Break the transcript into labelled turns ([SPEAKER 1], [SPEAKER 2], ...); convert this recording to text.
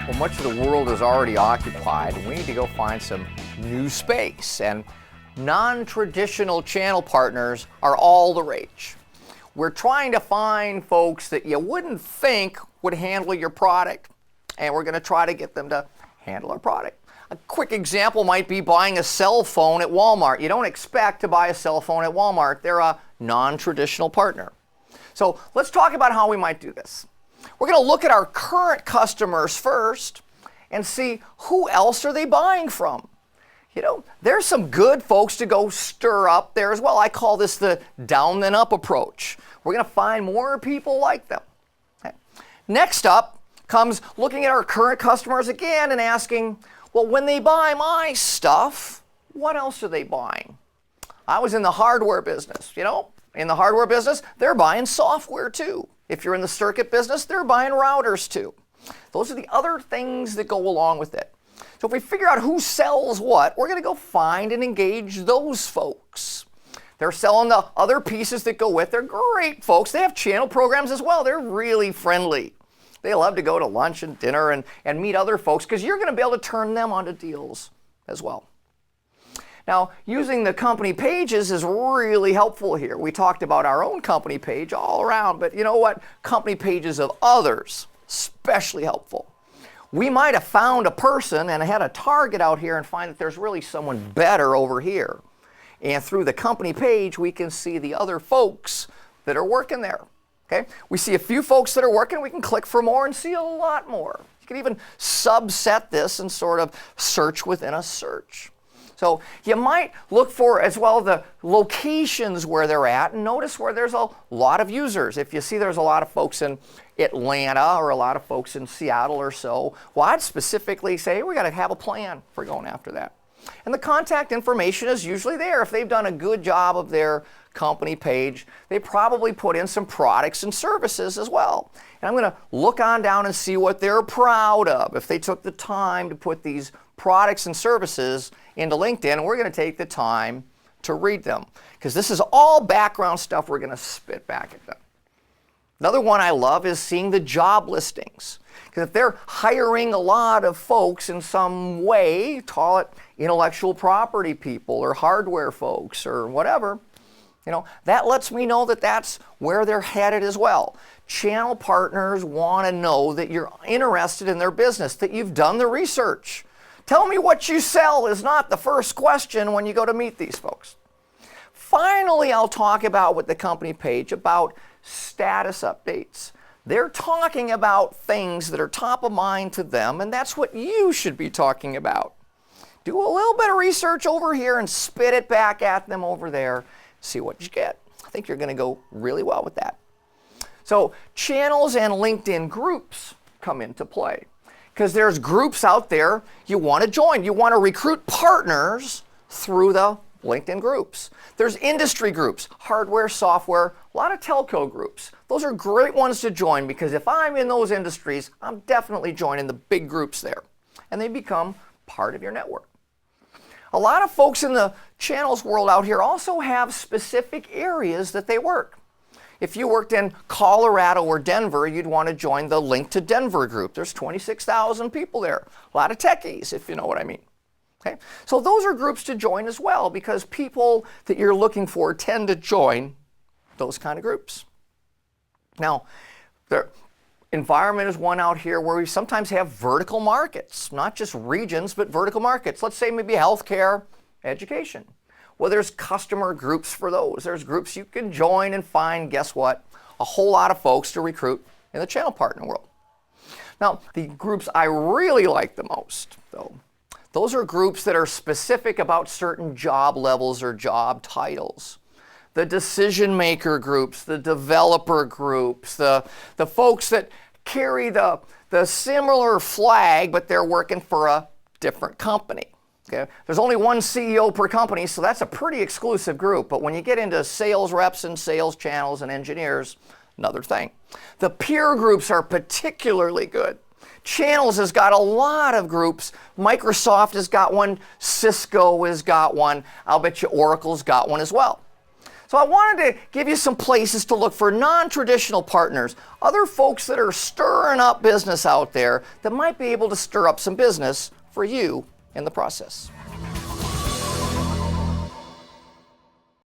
[SPEAKER 1] Well, much of the world is already occupied, and we need to go find some new space. And non-traditional channel partners are all the rage. We're trying to find folks that you wouldn't think would handle your product, and we're going to try to get them to handle our product. A quick example might be buying a cell phone at Walmart. You don't expect to buy a cell phone at Walmart. They're a non-traditional partner. So let's talk about how we might do this. We're going to look at our current customers first and see who else are they buying from. You know, there's some good folks to go stir up there as well. I call this the down then up approach. We're going to find more people like them. Okay. Next up comes looking at our current customers again and asking, well, when they buy my stuff, what else are they buying? I was in the hardware business, you know. In the hardware business, they're buying software too. If you're in the circuit business, they're buying routers too. Those are the other things that go along with it. So if we figure out who sells what, we're going to go find and engage those folks. They're selling the other pieces that go with. They're great folks. They have channel programs as well. They're really friendly. They love to go to lunch and dinner and meet other folks because you're going to be able to turn them onto deals as well. Now, using the company pages is really helpful here. We talked about our own company page all around, but you know what? Company pages of others, especially helpful. We might have found a person and had a target out here and find that there's really someone better over here. And through the company page, we can see the other folks that are working there. Okay? We see a few folks that are working, we can click for more and see a lot more. You can even subset this and sort of search within a search. So you might look for as well the locations where they're at and notice where there's a lot of users. If you see there's a lot of folks in Atlanta or a lot of folks in Seattle or so, well, I'd specifically say, hey, we got to have a plan for going after that. And the contact information is usually there. If they've done a good job of their company page, they probably put in some products and services as well. And I'm going to look on down and see what they're proud of. If they took the time to put these products and services into LinkedIn, we're going to take the time to read them because this is all background stuff we're going to spit back at them. Another one I love is seeing the job listings. Because if they're hiring a lot of folks in some way, call it intellectual property people or hardware folks or whatever, you know, that lets me know that that's where they're headed as well. Channel partners want to know that you're interested in their business, that you've done the research. Tell me what you sell is not the first question when you go to meet these folks. Finally, I'll talk about with the company page about status updates. They're talking about things that are top of mind to them, and that's what you should be talking about. Do a little bit of research over here and spit it back at them over there. See what you get. I think you're going to go really well with that. So channels and LinkedIn groups come into play. Because there's groups out there you want to join. You want to recruit partners through the LinkedIn groups. There's industry groups, hardware, software, a lot of telco groups. Those are great ones to join because if I'm in those industries, I'm definitely joining the big groups there. And they become part of your network. A lot of folks in the channels world out here also have specific areas that they work. If you worked in Colorado or Denver, you'd want to join the Link to Denver group. There's 26,000 people there. A lot of techies, if you know what I mean. Okay? So those are groups to join as well because people that you're looking for tend to join those kind of groups. Now, the environment is one out here where we sometimes have vertical markets, not just regions, but vertical markets. Let's say maybe healthcare, education. Well, there's customer groups for those. There's groups you can join and find, guess what? A whole lot of folks to recruit in the channel partner world. Now, the groups I really like the most, though, those are groups that are specific about certain job levels or job titles. The decision maker groups, the developer groups, the folks that carry the similar flag, but they're working for a different company. Okay. There's only one CEO per company, so that's a pretty exclusive group. But when you get into sales reps and sales channels and engineers, another thing. The peer groups are particularly good. Channels has got a lot of groups. Microsoft has got one. Cisco has got one. I'll bet you Oracle's got one as well. So I wanted to give you some places to look for non-traditional partners, other folks that are stirring up business out there that might be able to stir up some business for you in the process.